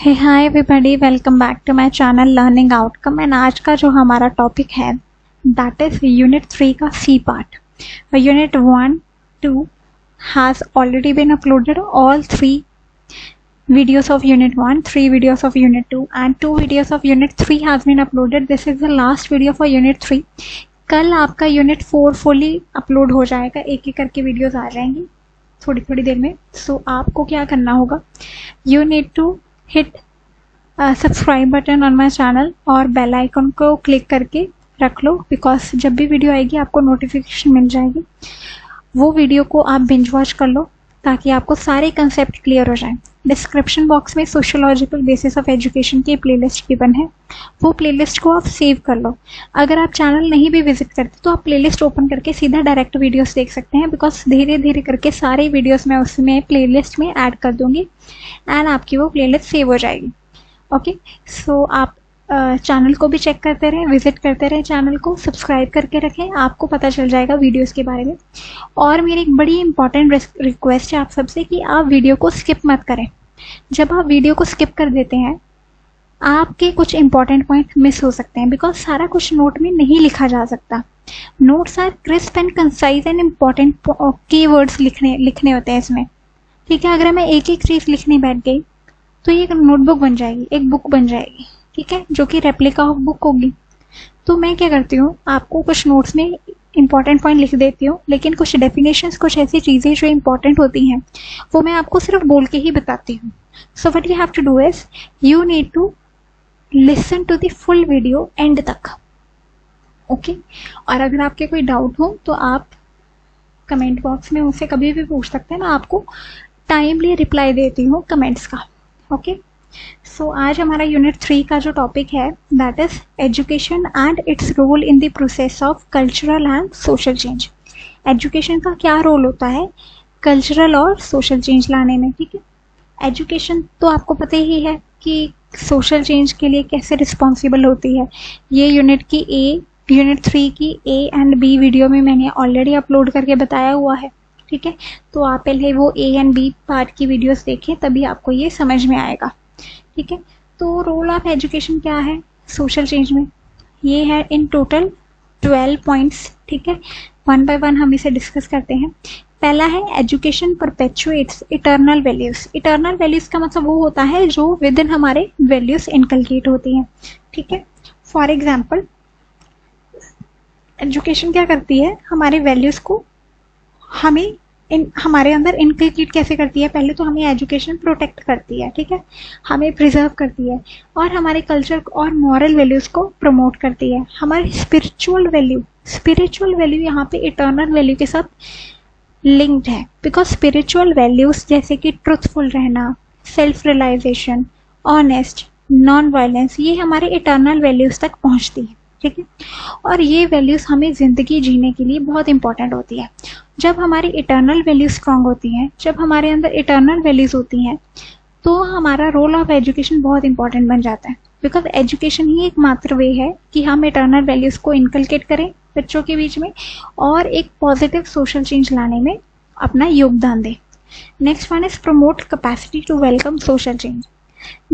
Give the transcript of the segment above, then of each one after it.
Hey hi everybody, welcome back to my channel learning outcome. And आज का जो हमारा टॉपिक है दैट इज यूनिट 3 का C part. Unit 1 2 has already been uploaded, all 3 videos of unit 1, 3 videos of unit 2 and 2 videos of unit 3 has been uploaded. This is the last video for unit 3. कल आपका unit 4 fully upload हो जाएगा, एक एक करके videos आ जाएंगी थोड़ी थोड़ी देर में। सो आपको क्या करना होगा, you need to hit subscribe button on my channel और बेल आइकन को क्लिक करके रख लो, बिकॉज जब भी वीडियो आएगी आपको नोटिफिकेशन मिल जाएगी। वो वीडियो को आप बिंज वॉच कर लो ताकि आपको सारे कंसेप्ट क्लियर हो जाएं। डिस्क्रिप्शन बॉक्स में सोशियोलॉजिकल बेसिस ऑफ एजुकेशन की प्लेलिस्ट गिवन है, वो प्लेलिस्ट को आप सेव कर लो। अगर आप चैनल नहीं भी विजिट करते तो आप प्लेलिस्ट ओपन करके सीधा डायरेक्ट वीडियोस देख सकते हैं, बिकॉज धीरे धीरे करके सारे वीडियोस मैं उसमें प्लेलिस्ट में ऐड कर दूंगी एंड आपकी वो प्लेलिस्ट सेव हो जाएगी। ओके, सो आप चैनल को भी चेक करते रहें, विजिट करते रहें, चैनल को सब्सक्राइब करके रखें, आपको पता चल जाएगा वीडियोस के बारे में। और मेरी एक बड़ी इंपॉर्टेंट रिक्वेस्ट है आप सबसे कि आप वीडियो को स्किप मत करें। जब आप वीडियो को स्किप कर देते हैं आपके कुछ इंपॉर्टेंट पॉइंट मिस हो सकते हैं, बिकॉज सारा कुछ नोट में नहीं लिखा जा सकता। Notes are crisp and concise and important keywords लिखने होते हैं इसमें, ठीक है। अगर मैं एक एक चीज़ लिखने बैठ गई तो ये एक नोटबुक बन जाएगी, एक बुक बन जाएगी, ठीक है, जो कि रेप्लिका ऑफ बुक होगी। तो मैं क्या करती हूँ, आपको कुछ नोट्स में इंपॉर्टेंट पॉइंट लिख देती हूँ, लेकिन कुछ डेफिनेशंस, कुछ ऐसी चीज़ें जो इंपॉर्टेंट होती हैं वो मैं आपको सिर्फ बोल के ही बताती हूँ। So what you have to do is you need to listen to the full video end तक, ओके। और अगर आपके कोई डाउट हो तो आप कमेंट बॉक्स में उनसे कभी भी पूछ सकते हैं, मैं आपको टाइमली रिप्लाई देती हूँ कमेंट्स का, ओके। सो आज हमारा यूनिट 3 का जो टॉपिक है that is education and its role in the process of cultural and social change. Education का क्या रोल होता है कल्चरल और सोशल चेंज लाने में, ठीक है। एजुकेशन तो आपको पता ही है कि सोशल चेंज के लिए कैसे रिस्पॉन्सिबल होती है। ये यूनिट 3 की ए एंड बी वीडियो में मैंने ऑलरेडी अपलोड करके बताया हुआ है, ठीक है। तो आप पहले वो ए एंड बी पार्ट की वीडियोस देखें, तभी आपको ये समझ में आएगा, ठीक है। तो रोल ऑफ एजुकेशन क्या है सोशल चेंज में, ये है इन टोटल 12 पॉइंट्स, ठीक है। वन बाय वन हम इसे डिस्कस करते हैं। पहला है education perpetuates eternal values. Eternal values का मतलब वो होता है जो विद इन हमारे वैल्यूज इनकलकेट होती हैं, ठीक है। फॉर एग्जाम्पल एजुकेशन क्या करती है, हमारे वैल्यूज को हमें हमारे अंदर इनकलकेट कैसे करती है। पहले तो हमें एजुकेशन प्रोटेक्ट करती है, ठीक है, हमें प्रिजर्व करती है और हमारे कल्चर और मॉरल वैल्यूज को प्रमोट करती है। हमारी स्पिरिचुअल वैल्यू यहाँ पे इटर्नल वैल्यू के साथ लिंक्ड है, बिकॉज स्पिरिचुअल वैल्यूज जैसे कि ट्रुथफुल रहना, self realisation, honest, non violence, ये हमारे इटर्नल वैल्यूज तक पहुँचती है, ठीक है। और ये वैल्यूज हमें ज़िंदगी जीने के लिए बहुत इंपॉर्टेंट होती है। जब हमारी इटर्नल वैल्यूज स्ट्रांग होती हैं, जब हमारे अंदर इटर्नल वैल्यूज होती हैं, तो हमारा रोल ऑफ एजुकेशन बहुत इंपॉर्टेंट बन जाता है, बिकॉज एजुकेशन ही एकमात्र वे है कि हम इटर्नल वैल्यूज को इनकलकेट करें बच्चों के बीच में और एक पॉजिटिव सोशल चेंज लाने में अपना योगदान दें। Next one is promote capacity to welcome social change.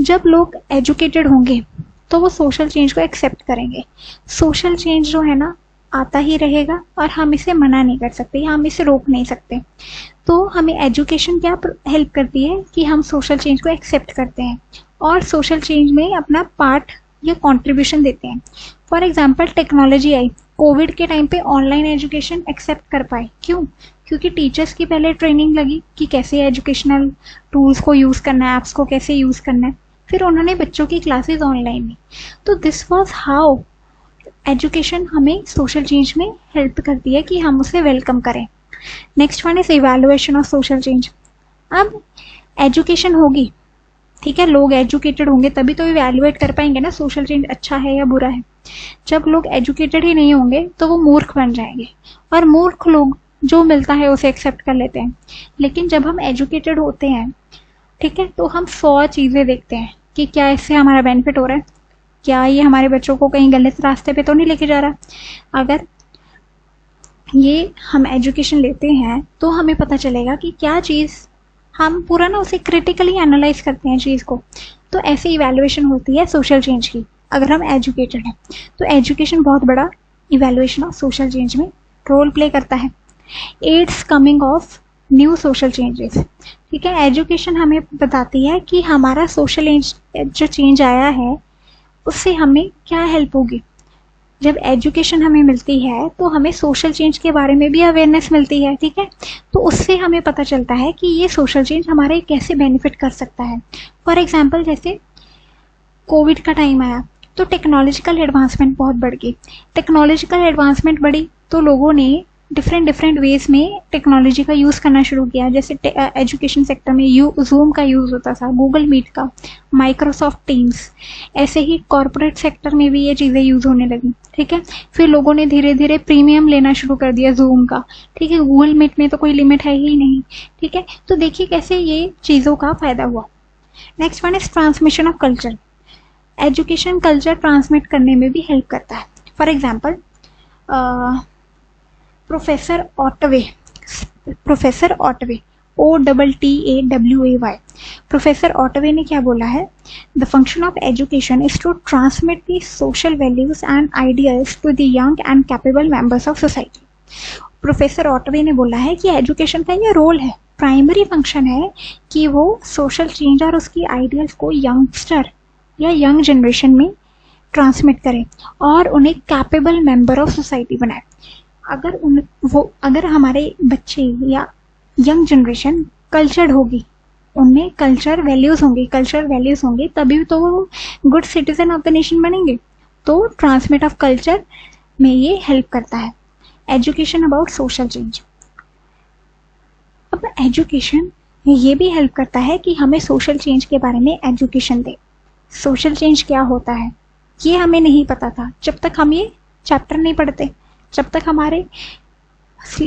जब लोग एजुकेटेड होंगे तो वो सोशल चेंज को एक्सेप्ट करेंगे। सोशल चेंज जो है ना आता ही रहेगा और हम इसे मना नहीं कर सकते, हम इसे रोक नहीं सकते। तो हमें एजुकेशन क्या हेल्प करती है कि हम सोशल चेंज को एक्सेप्ट करते हैं और सोशल चेंज में अपना पार्ट या कंट्रीब्यूशन देते हैं। For example technology I, Covid के टाइम पे ऑनलाइन एजुकेशन एक्सेप्ट कर पाए, क्यों? क्योंकि टीचर्स की पहले ट्रेनिंग लगी कि कैसे एजुकेशनल टूल्स को यूज़ करना है, ऐप्स को कैसे यूज़ करना है, फिर उन्होंने बच्चों की क्लासेस ऑनलाइन ली। तो दिस वाज हाउ एजुकेशन हमें सोशल चेंज में हेल्प करती है कि हम उसे वेलकम करें। Next one is evaluation of social change. अब एजुकेशन होगी, ठीक है, लोग एजुकेटेड होंगे तभी तो इवैल्यूएट कर पाएंगे ना सोशल चेंज अच्छा है या बुरा है। जब लोग एजुकेटेड ही नहीं होंगे तो वो मूर्ख बन जाएंगे और मूर्ख लोग जो मिलता है उसे एक्सेप्ट कर लेते हैं। लेकिन जब हम एजुकेटेड होते हैं, ठीक है, तो हम 100 चीज़ें देखते हैं कि क्या इससे हमारा बेनिफिट हो रहा है, क्या ये हमारे बच्चों को कहीं गलत रास्ते पे तो नहीं लेके जा रहा। अगर ये हम एजुकेशन लेते हैं तो हमें पता चलेगा कि क्या चीज़ हम पूरा ना उसे क्रिटिकली एनालाइज करते हैं चीज़ को। तो ऐसे इवैल्यूएशन होती है सोशल चेंज की। अगर हम एजुकेटेड हैं तो एजुकेशन बहुत बड़ा इवैल्यूएशन ऑफ सोशल चेंज में रोल प्ले करता है। Aids coming of new social changes, ठीक है। एजुकेशन हमें बताती है कि हमारा सोशल जो चेंज आया है उससे हमें क्या हेल्प होगी। जब एजुकेशन हमें मिलती है तो हमें सोशल चेंज के बारे में भी अवेयरनेस मिलती है, ठीक है। तो उससे हमें पता चलता है कि ये सोशल चेंज हमारे कैसे बेनिफिट कर सकता है। फॉर एग्जांपल जैसे कोविड का टाइम आया तो टेक्नोलॉजिकल एडवांसमेंट बहुत बढ़ गई। टेक्नोलॉजिकल एडवांसमेंट बढ़ी तो लोगों ने डिफरेंट वेज में टेक्नोलॉजी का यूज़ करना शुरू किया। जैसे एजुकेशन सेक्टर में जूम का यूज़ होता था, गूगल मीट का, माइक्रोसॉफ्ट टीम्स। ऐसे ही कॉरपोरेट सेक्टर में भी ये चीज़ें यूज़ होने लगी, ठीक है। फिर लोगों ने धीरे धीरे प्रीमियम लेना शुरू कर दिया जूम का, ठीक है। गूगल मीट में तो कोई लिमिट है ही नहीं, ठीक है। तो देखिए कैसे ये चीज़ों का फ़ायदा हुआ। Next one is transmission of culture. Education culture transmit करने में भी हेल्प करता है। For example professor Ottaway OTTAWAY, professor Ottaway ने क्या बोला है, the function of education is to transmit the social values and ideas to the young and capable members of society. Professor Ottaway ने बोला है कि एजुकेशन का ये रोल है, प्राइमरी फंक्शन है कि वो सोशल चेंज और उसकी आइडियाज को यंगस्टर या यंग जनरेशन में ट्रांसमिट करें और उन्हें कैपेबल मेंबर ऑफ सोसाइटी बनाए। अगर हमारे बच्चे या यंग जनरेशन कल्चर्ड होगी, उनमें कल्चरल वैल्यूज होंगे तभी तो वो good citizen of the nation बनेंगे। तो ट्रांसमिट ऑफ कल्चर में ये हेल्प करता है। Education about social change. अब एजुकेशन में ये भी हेल्प करता है कि हमें सोशल चेंज के बारे में एजुकेशन दे। सोशल चेंज क्या होता है ये हमें नहीं पता था जब तक हम ये चैप्टर नहीं पढ़ते। जब तक हमारे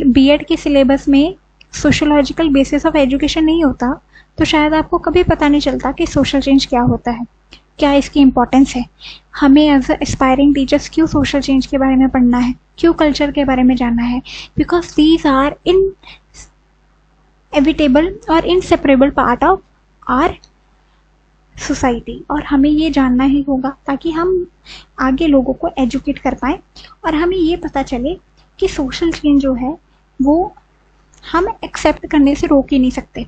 बीएड के सिलेबस में सोशोलॉजिकल बेसिस ऑफ एजुकेशन नहीं होता तो शायद आपको कभी पता नहीं चलता कि सोशल चेंज क्या होता है, क्या इसकी इम्पोर्टेंस है। हमें एज एस्पायरिंग टीचर्स क्यों सोशल चेंज के बारे में पढ़ना है, क्यों कल्चर के बारे में जानना है, बिकॉज दीज आर इनएविटेबल और inseparable part of our society. और हमें ये जानना ही होगा ताकि हम आगे लोगों को एजुकेट कर पाएँ और हमें ये पता चले कि सोशल चेंज जो है वो हम एक्सेप्ट करने से रोक ही नहीं सकते,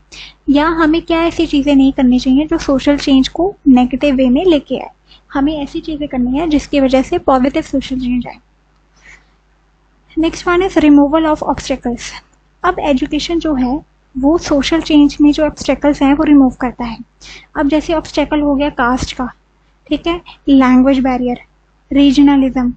या हमें क्या ऐसी चीज़ें नहीं करनी चाहिए जो सोशल चेंज को नेगेटिव वे में लेके आए। हमें ऐसी चीज़ें करनी है जिसकी वजह से पॉजिटिव सोशल चेंज आए। Next one is removal of obstacles. अब एजुकेशन जो है वो सोशल चेंज में जो ऑब्स्टेकल्स हैं वो रिमूव करता है। अब जैसे ऑब्स्टेकल हो गया कास्ट का, ठीक है, लैंग्वेज बैरियर, रीजनलिज्म,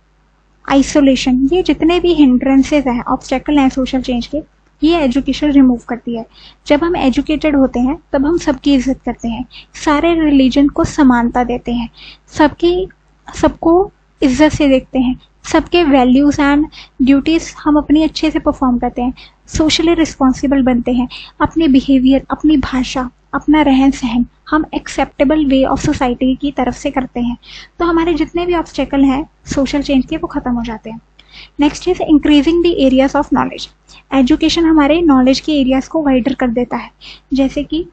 आइसोलेशन, ये जितने भी हिंड्रेंसेज हैं, ऑब्स्टेकल हैं सोशल चेंज के, ये एजुकेशन रिमूव करती है। जब हम एजुकेटेड होते हैं तब हम सबकी इज्जत करते हैं, सारे रिलीजन को समानता देते हैं, सबको इज्जत से देखते हैं, सबके वैल्यूज़ एंड ड्यूटीज़ हम अपनी अच्छे से परफॉर्म करते हैं, सोशली रिस्पॉन्सिबल बनते हैं, अपने बिहेवियर, अपनी भाषा, अपना रहन सहन हम एक्सेप्टेबल वे ऑफ सोसाइटी की तरफ से करते हैं। तो हमारे जितने भी ऑब्स्टेकल हैं सोशल चेंज के वो ख़त्म हो जाते हैं। Next is increasing the areas of knowledge. Education हमारे नॉलेज के एरियाज को वाइडर कर देता है। जैसे कि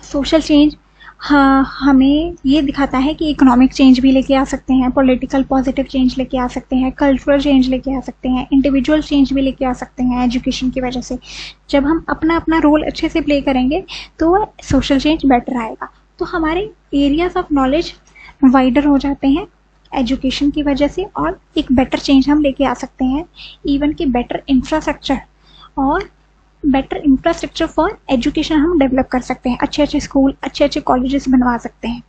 सोशल चेंज हमें ये दिखाता है कि इकोनॉमिक चेंज भी लेके आ सकते हैं, पॉलिटिकल पॉजिटिव चेंज लेके आ सकते हैं, कल्चरल चेंज लेके आ सकते हैं, इंडिविजुअल चेंज भी लेके आ सकते हैं एजुकेशन की वजह से। जब हम अपना अपना रोल अच्छे से प्ले करेंगे तो सोशल चेंज बेटर आएगा। तो हमारे एरियाज ऑफ नॉलेज वाइडर हो जाते हैं एजुकेशन की वजह से और एक बेटर चेंज हम लेके आ सकते हैं। इवन कि बेटर इंफ्रास्ट्रक्चर फॉर एजुकेशन हम डेवलप कर सकते हैं, अच्छे अच्छे स्कूल, अच्छे अच्छे कॉलेजेस बनवा सकते हैं।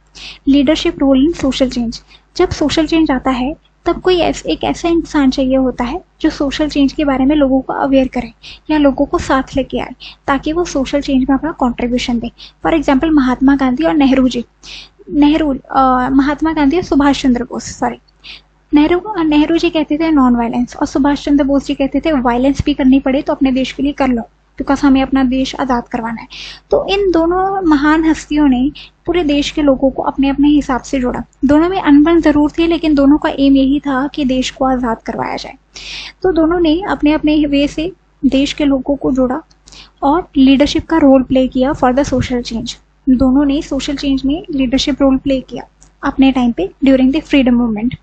Leadership role in social change. जब सोशल चेंज आता है तब कोई एक ऐसा इंसान चाहिए होता है जो सोशल चेंज के बारे में लोगों को अवेयर करे या लोगों को साथ लेके आए ताकि वो सोशल चेंज में अपना contribution they. For example Mahatma Gandhi और महात्मा गांधी और सुभाष चंद्र बोस, नेहरू जी कहते थे नॉन वायलेंस और सुभाष चंद्र बोस जी कहते थे वायलेंस भी करनी पड़े तो अपने देश के लिए कर लो, बिकॉज हमें अपना देश आज़ाद करवाना है। तो इन दोनों महान हस्तियों ने पूरे देश के लोगों को अपने अपने हिसाब से जोड़ा। दोनों में अनबन ज़रूर थी लेकिन दोनों का एम यही था कि देश को आज़ाद करवाया जाए। तो दोनों ने अपने अपने वे से देश के लोगों को जोड़ा और लीडरशिप का रोल प्ले किया फॉर द सोशल चेंज। दोनों ने सोशल चेंज में लीडरशिप रोल प्ले किया अपने टाइम पे during the freedom movement.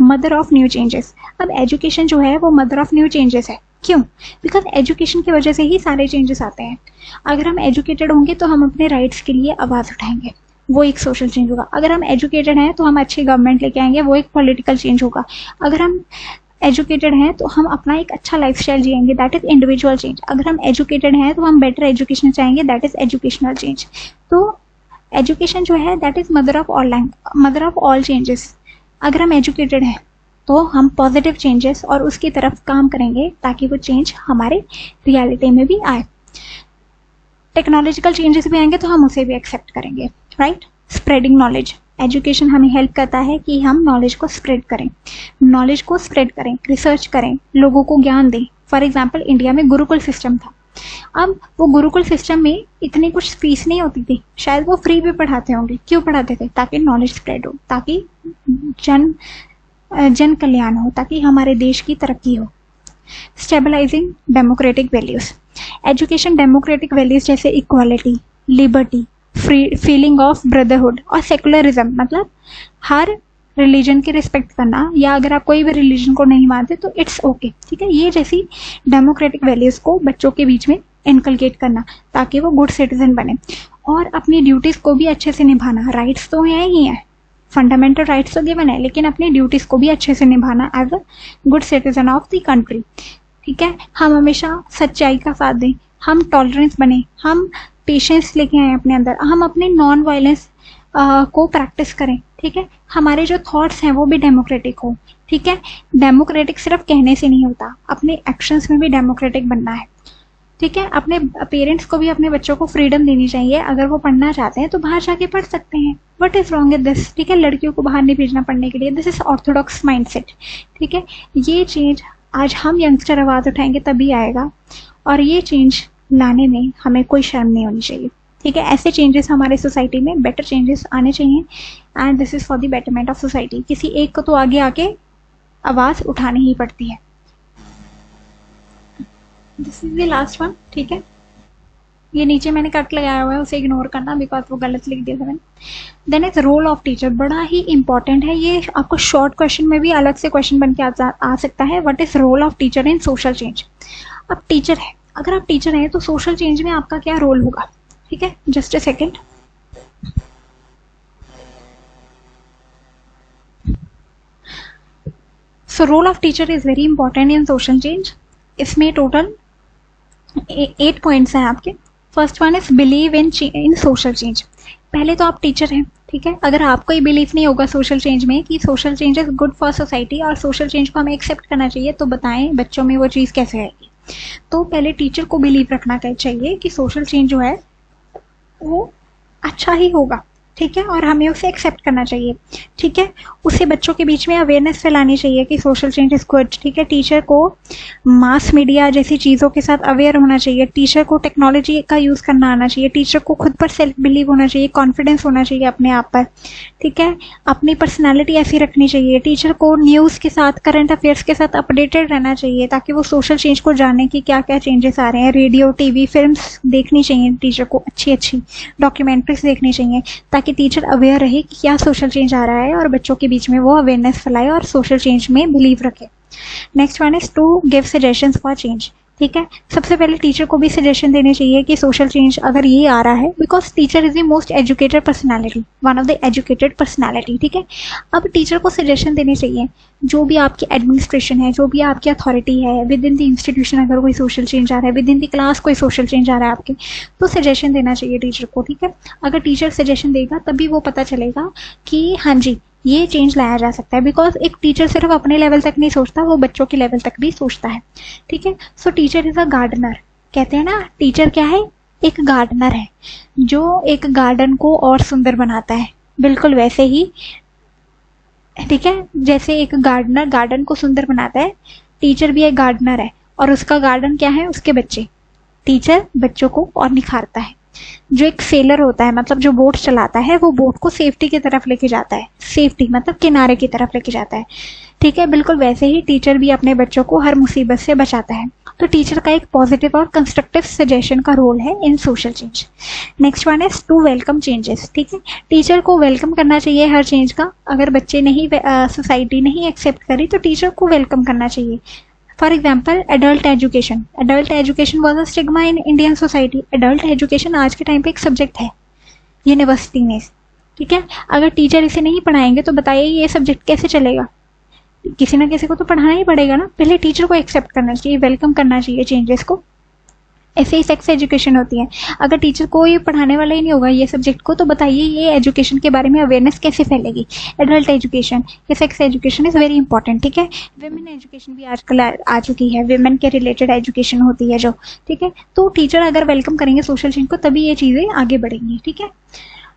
Mother of new changes, अब एजुकेशन जो है वो मदर ऑफ न्यू चेंजेस है। क्यों? बिकॉज एजुकेशन की वजह से ही सारे चेंजेस आते हैं। अगर हम एजुकेटेड होंगे तो हम अपने राइट्स के लिए आवाज़ उठाएंगे, वो एक सोशल चेंज होगा। अगर हम एजुकेटेड हैं तो हम अच्छी गवर्नमेंट लेके आएंगे, वो एक पॉलिटिकल चेंज होगा। अगर हम एजुकेटेड हैं तो हम अपना एक अच्छा लाइफस्टाइल जिएंगे, दैट इज इंडिविजुअल चेंज। अगर हम एजुकेटेड हैं तो हम बेटर एजुकेशन चाहेंगे, दैट इज एजुकेशनल चेंज। तो एजुकेशन जो है that is mother of all changes. अगर हम एजुकेटेड हैं तो हम पॉजिटिव चेंजेस और उसकी तरफ काम करेंगे ताकि वो चेंज हमारे रियलिटी में भी आए। टेक्नोलॉजिकल चेंजेस भी आएंगे तो हम उसे भी एक्सेप्ट करेंगे, राइट। स्प्रेडिंग नॉलेज, एजुकेशन हमें हेल्प करता है कि हम नॉलेज को स्प्रेड करें, रिसर्च करें, लोगों को ज्ञान दें। फॉर एग्जाम्पल इंडिया में गुरुकुल सिस्टम था। अब वो गुरुकुल सिस्टम में इतनी कुछ फीस नहीं होती थी, शायद वो फ्री भी पढ़ाते होंगे। क्यों पढ़ाते थे? ताकि नॉलेज स्प्रेड हो, ताकि जन कल्याण हो, ताकि हमारे देश की तरक्की हो। Stabilising democratic values, education democratic values जैसे equality, liberty, feeling of brotherhood और सेकुलरिज्म, मतलब हर रिलीजन की रिस्पेक्ट करना, या अगर आप कोई भी रिलीजन को नहीं मानते तो इट्स ओके, ठीक है। ये जैसी डेमोक्रेटिक वैल्यूज को बच्चों के बीच में इनकलकेट करना ताकि वो गुड सिटीजन बने, और अपनी ड्यूटीज को भी अच्छे से निभाना। राइट्स तो है ही है, फंडामेंटल राइट्स तो गिवन है, लेकिन अपनी ड्यूटीज को भी अच्छे से निभाना as a good citizen of the country, ठीक है। हम हमेशा सच्चाई का साथ दें, हम टॉलरेंस बने, हम पेशेंस लेके आए अपने अंदर, हम अपने नॉन वायलेंस को प्रैक्टिस करें, ठीक है। हमारे जो थॉट्स हैं वो भी डेमोक्रेटिक हो, ठीक है। डेमोक्रेटिक सिर्फ कहने से नहीं होता, अपने एक्शंस में भी डेमोक्रेटिक बनना है, ठीक है। अपने पेरेंट्स को भी अपने बच्चों को फ्रीडम देनी चाहिए। अगर वो पढ़ना चाहते हैं तो बाहर जाके पढ़ सकते हैं, what is wrong in this, ठीक है। लड़कियों को बाहर नहीं भेजना पढ़ने के लिए, दिस इज ऑर्थोडॉक्स माइंडसेट, ठीक है। ये चेंज आज हम यंगस्टर आवाज उठाएंगे तभी आएगा, और ये चेंज लाने में हमें कोई शर्म नहीं होनी चाहिए, ठीक है। ऐसे चेंजेस हमारे सोसाइटी में, बेटर चेंजेस आने चाहिए, and this is for the betterment of society. किसी एक को तो आगे आके आवाज उठानी ही पड़ती है। This is the last one, ठीक है। ये नीचे मैंने कट लगाया हुआ है, उसे इग्नोर करना बिकॉज वो गलत लिख दिया था मैंने। Then is role of teacher, बड़ा ही इंपॉर्टेंट है ये, आपको शॉर्ट क्वेश्चन में भी अलग से क्वेश्चन बन के आ सकता है। What is role of teacher in social change. अब टीचर है, अगर आप टीचर हैं तो सोशल चेंज में आपका क्या रोल होगा, ठीक है। Just a second. So role of teacher is very important in social change. इसमें टोटल 8 पॉइंट्स हैं आपके। First one is believe in social change. पहले तो आप टीचर हैं, ठीक है। अगर आपको ये बिलीव नहीं होगा सोशल चेंज में कि social change is good for society और सोशल चेंज को हमें एक्सेप्ट करना चाहिए, तो बताएं बच्चों में वो चीज़ कैसे आएगी। तो पहले टीचर को बिलीव रखना चाहिए कि सोशल चेंज जो है वो अच्छा ही होगा, ठीक है, और हमें उसे एक्सेप्ट करना चाहिए, ठीक है। उसे बच्चों के बीच में अवेयरनेस फैलानी चाहिए कि सोशल चेंज इज गुड, ठीक है। टीचर को मास मीडिया जैसी चीज़ों के साथ अवेयर होना चाहिए, टीचर को टेक्नोलॉजी का यूज़ करना आना चाहिए, टीचर को खुद पर सेल्फ बिलीव होना चाहिए, कॉन्फिडेंस होना चाहिए अपने आप पर, ठीक है। अपनी पर्सनैलिटी ऐसी रखनी चाहिए। टीचर को न्यूज़ के साथ, करंट अफेयर्स के साथ अपडेटेड रहना चाहिए ताकि वो सोशल चेंज को जाने कि क्या क्या चेंजेस आ रहे हैं। रेडियो, टीवी, फिल्म्स देखनी चाहिए टीचर को, अच्छी अच्छी डॉक्यूमेंट्रीज देखनी चाहिए ताकि टीचर अवेयर रहे कि क्या सोशल चेंज आ रहा है और बच्चों के बीच में वो अवेयरनेस फैलाए और सोशल चेंज में बिलीव रखे। Next one is to give suggestions for change, ठीक है। सबसे पहले टीचर को भी सजेशन देने चाहिए कि सोशल चेंज अगर ये आ रहा है, because teacher is the most educated personality, one of the educated personality, ठीक है। अब टीचर को सजेशन देने चाहिए, जो भी आपकी एडमिनिस्ट्रेशन है, जो भी आपकी अथॉरिटी है विद इन द इंस्टीट्यूशन, अगर कोई सोशल चेंज आ रहा है, विद इन द क्लास कोई सोशल चेंज आ रहा है आपके, तो सजेशन देना चाहिए टीचर को, ठीक है। अगर टीचर सजेशन देगा तभी वो पता चलेगा कि हाँ जी ये चेंज लाया जा सकता है, बिकॉज एक टीचर सिर्फ अपने लेवल तक नहीं सोचता, वो बच्चों के लेवल तक भी सोचता है, ठीक है। So teacher is a gardener, कहते हैं ना, टीचर क्या है, एक गार्डनर है जो एक गार्डन को और सुंदर बनाता है, बिल्कुल वैसे ही, ठीक है। जैसे एक गार्डनर गार्डन को सुंदर बनाता है, टीचर भी एक गार्डनर है और उसका गार्डन क्या है, उसके बच्चे। टीचर बच्चों को और निखारता है। जो एक सेलर होता है, मतलब जो बोट चलाता है, वो बोट को सेफ्टी की तरफ लेके जाता है, सेफ्टी मतलब किनारे की तरफ लेके जाता है, ठीक है, बिल्कुल वैसे ही टीचर भी अपने बच्चों को हर मुसीबत से बचाता है। तो टीचर का एक पॉजिटिव और कंस्ट्रक्टिव सजेशन का रोल है in social change. Next one is to welcome changes. ठीक है, टीचर को वेलकम करना चाहिए हर चेंज का। अगर बच्चे नहीं, सोसाइटी नहीं एक्सेप्ट करी तो टीचर को वेलकम करना चाहिए। For example adult education. Adult education was a stigma in Indian society. Adult education आज के टाइम पे एक सब्जेक्ट है यूनिवर्सिटी में। ठीक है, अगर टीचर इसे नहीं पढ़ाएंगे तो बताइए ये सब्जेक्ट कैसे चलेगा। किसी ना किसी को तो पढ़ाना ही पड़ेगा ना। पहले टीचर को एक्सेप्ट करना चाहिए, वेलकम करना चाहिए चेंजेस को। ऐसे ही सेक्स एजुकेशन होती है। अगर टीचर को ये पढ़ाने वाला ही नहीं होगा ये सब्जेक्ट को तो बताइए ये एजुकेशन के बारे में अवेयरनेस कैसे फैलेगी। एडल्ट एजुकेशन या sex education is very important. ठीक है, विमेन एजुकेशन भी आजकल आ चुकी है, विमेन के रिलेटेड एजुकेशन होती है जो। ठीक है, तो टीचर अगर वेलकम करेंगे सोशल चेंज को तभी ये चीज़ें आगे बढ़ेंगी। ठीक है,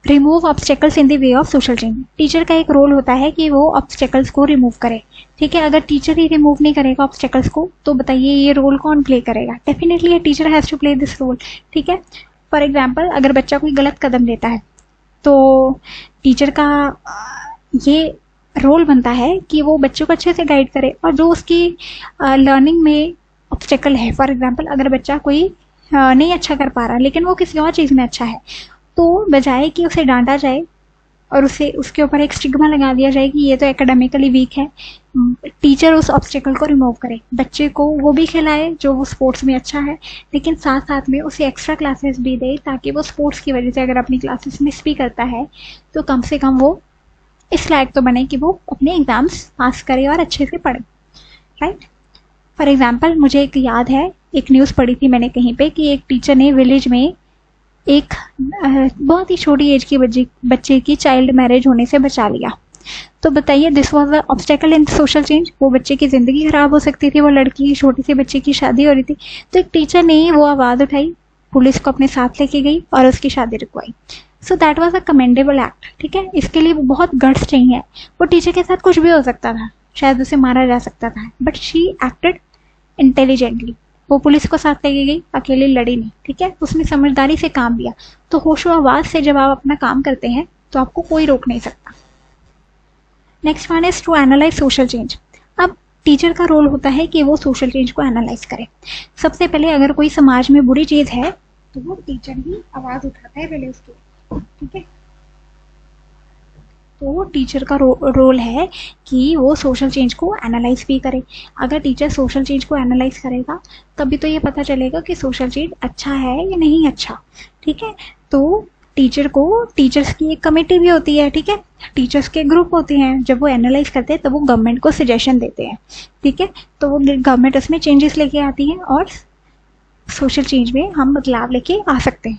remove obstacles in the way of social change. Teacher का एक रोल होता है कि वो ऑब्स्टेकल्स को रिमूव करे। ठीक है, अगर टीचर ही रिमूव नहीं करेगा ऑब्स्टेकल्स को तो बताइए ये रोल कौन प्ले करेगा। डेफिनेटली ये teacher has to play this role. ठीक है, फॉर एग्जाम्पल अगर बच्चा कोई गलत कदम लेता है तो टीचर का ये रोल बनता है कि वो बच्चों को अच्छे से गाइड करे और जो उसकी लर्निंग में ऑब्स्टेकल है। फॉर एग्जाम्पल अगर बच्चा कोई नहीं अच्छा कर पा रहा लेकिन वो किसी और चीज़ में अच्छा है तो बजाय कि उसे डांटा जाए और उसके ऊपर एक स्टिग्मा लगा दिया जाए कि ये तो एकेडमिकली वीक है, टीचर उस ऑब्स्टेकल को रिमूव करे। बच्चे को वो भी खिलाए जो वो स्पोर्ट्स में अच्छा है लेकिन साथ साथ में उसे एक्स्ट्रा क्लासेस भी दे ताकि वो स्पोर्ट्स की वजह से अगर अपनी क्लासेस मिस भी करता है तो कम से कम वो इस लायक तो बने कि वो अपने एग्जाम्स पास करे और अच्छे से पढ़े। राइट, फॉर एग्जाम्पल मुझे एक याद है, एक न्यूज़ पढ़ी थी मैंने कहीं पे कि एक टीचर ने विलेज में एक बहुत ही छोटी एज की बच्चे की चाइल्ड मैरिज होने से बचा लिया। तो बताइए this was a obstacle in social change. वो बच्चे की ज़िंदगी खराब हो सकती थी, वो लड़की छोटी सी बच्चे की शादी हो रही थी तो एक टीचर ने वो आवाज़ उठाई, पुलिस को अपने साथ लेके गई और उसकी शादी रुकवाई। So that was a commendable act. ठीक है, इसके लिए बहुत गट्स चाहिए। वो टीचर के साथ कुछ भी हो सकता था, शायद उसे मारा जा सकता था, बट शी एक्टेड इंटेलिजेंटली। वो पुलिस को साथ लेके गई, अकेले लड़ी नहीं। ठीक है, उसने समझदारी से काम लिया। तो होशो आवाज से जब आप अपना काम करते हैं तो आपको कोई रोक नहीं सकता। Next one is to analyse social change. अब टीचर का रोल होता है कि वो सोशल चेंज को एनालाइज करे। सबसे पहले अगर कोई समाज में बुरी चीज है तो वो टीचर ही आवाज उठाता है पहले उसकी। ठीक है, तो टीचर का रोल है कि वो सोशल चेंज को एनालाइज भी करे। अगर टीचर सोशल चेंज को एनालाइज करेगा तभी तो ये पता चलेगा कि सोशल चेंज अच्छा है या नहीं अच्छा। ठीक है, तो टीचर्स की एक कमेटी भी होती है। ठीक है, टीचर्स के ग्रुप होते हैं, जब वो एनालाइज करते हैं तब वो गवर्नमेंट को सजेशन देते हैं। ठीक है, तो वो गवर्नमेंट उसमें चेंजेस लेके आती है और सोशल चेंज में हम बदलाव लेके आ सकते हैं।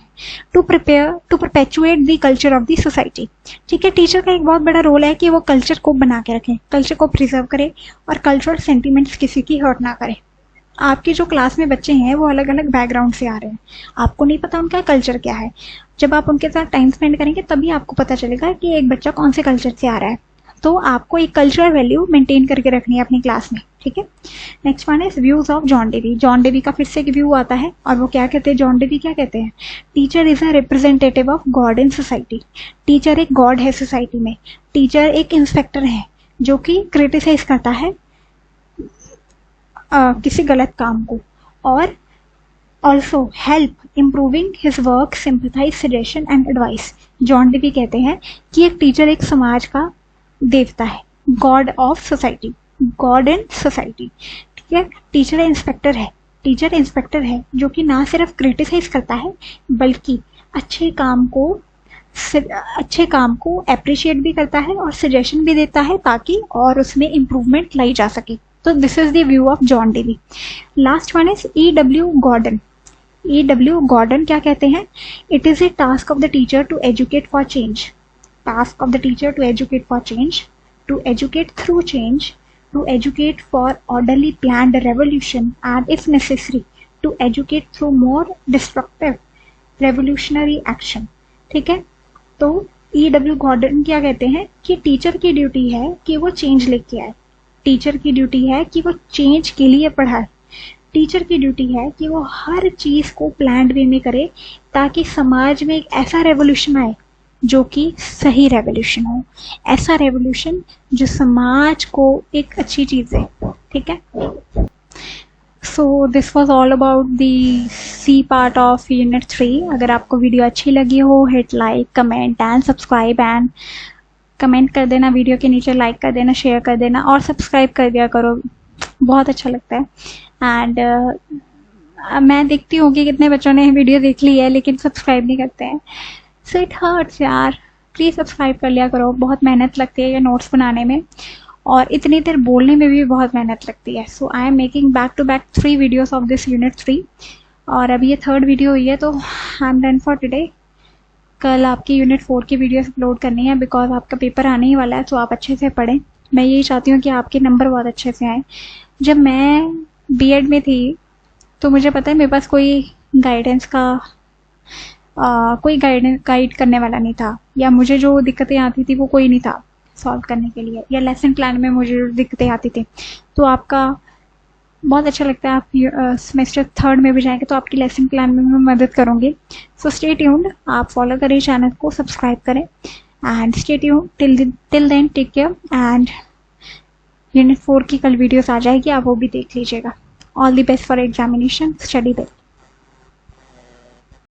To perpetuate the culture of the society. ठीक है, टीचर का एक बहुत बड़ा रोल है कि वो कल्चर को बना के रखें, कल्चर को प्रिजर्व करे और कल्चरल सेंटिमेंट्स किसी की हर्ट ना करे। आपकी जो क्लास में बच्चे हैं वो अलग अलग बैकग्राउंड से आ रहे हैं, आपको नहीं पता उनका कल्चर क्या है। जब आप उनके साथ टाइम स्पेंड करेंगे तभी आपको पता चलेगा कि एक बच्चा कौन से कल्चर से आ रहा है। तो आपको एक कल्चरल वैल्यू मेंटेन करके रखनी है अपनी क्लास में। ठीक है, next one is views of John Davy. John Dewey का फिर से एक व्यू आता है और वो क्या कहते हैं, जॉन डेवी क्या कहते हैं, teacher is a representative of God in society. Teacher एक गॉड है सोसाइटी में। टीचर एक इंस्पेक्टर है जो कि क्रिटिसाइज करता है किसी गलत काम को और also help improving his work, sympathise, suggestion and advice. John Dewey कहते हैं कि एक टीचर एक समाज का देवता है, God of society, God in society. ठीक है, टीचर इंस्पेक्टर है। टीचर इंस्पेक्टर है जो कि ना सिर्फ क्रिटिसाइज करता है बल्कि अच्छे काम को अप्रिशिएट भी करता है और सजेशन भी देता है ताकि और उसमें इम्प्रूवमेंट लाई जा सके। तो this is the view of John Dewey. Last one is E.W. Gordon. E.W. Gordon क्या कहते हैं, it is a task of the teacher to educate for change. Task of the teacher to educate for change, to educate through change, to educate for orderly planned revolution, and if necessary to educate through more destructive revolutionary action। ठीक है, तो E.W. Gordon क्या कहते हैं कि teacher की duty है कि वो चेंज लेके आए। टीचर की ड्यूटी है कि वो चेंज के लिए पढ़ाए। टीचर की ड्यूटी है कि वो हर चीज को प्लान्ड वे में करे ताकि समाज में एक ऐसा रेवोल्यूशन आए जो कि सही रेवोल्यूशन हो, ऐसा रेवोल्यूशन जो समाज को एक अच्छी चीज़ है, ठीक है। So this was all about the C part of unit 3। अगर आपको वीडियो अच्छी लगी हो, hit like, comment and subscribe, and comment कर देना वीडियो के नीचे, लाइक कर देना, शेयर कर देना और सब्सक्राइब कर दिया करो, बहुत अच्छा लगता है। एंड मैं देखती हूँ कि कितने बच्चों ने वीडियो देख ली है लेकिन सब्सक्राइब नहीं करते हैं, सो इट हर्ट्स यार। प्लीज़ सब्सक्राइब कर लिया करो, बहुत मेहनत लगती है ये नोट्स बनाने में और इतनी देर बोलने में भी बहुत मेहनत लगती है। So I am making back to back 3 videos of this unit 3 और अभी ये 3rd वीडियो हुई है, तो I am done for today. कल आपकी यूनिट 4 की वीडियोस अपलोड करनी है बिकॉज आपका पेपर आने ही वाला है, तो आप अच्छे से पढ़ें। मैं यही चाहती हूँ कि आपके नंबर बहुत अच्छे से आए। जब मैं बीएड में थी तो मुझे पता है मेरे पास कोई गाइडेंस का कोई गाइड करने वाला नहीं था, या मुझे जो दिक्कतें आती थी वो कोई नहीं था सॉल्व करने के लिए, या लेसन प्लान में मुझे जो दिक्कतें आती थी। तो आपका बहुत अच्छा लगता है, आप सेमेस्टर 3rd में भी जाएंगे तो आपकी लेसन प्लान में मैं मदद करूँगी। सो स्टे ट्यून्ड, आप फॉलो करें चैनल को, सब्सक्राइब करें and stay tuned till then, take care. And unit 4 की कल वीडियोस आ जाएगी, आप वो भी देख लीजिएगा। All the best for examination, study well.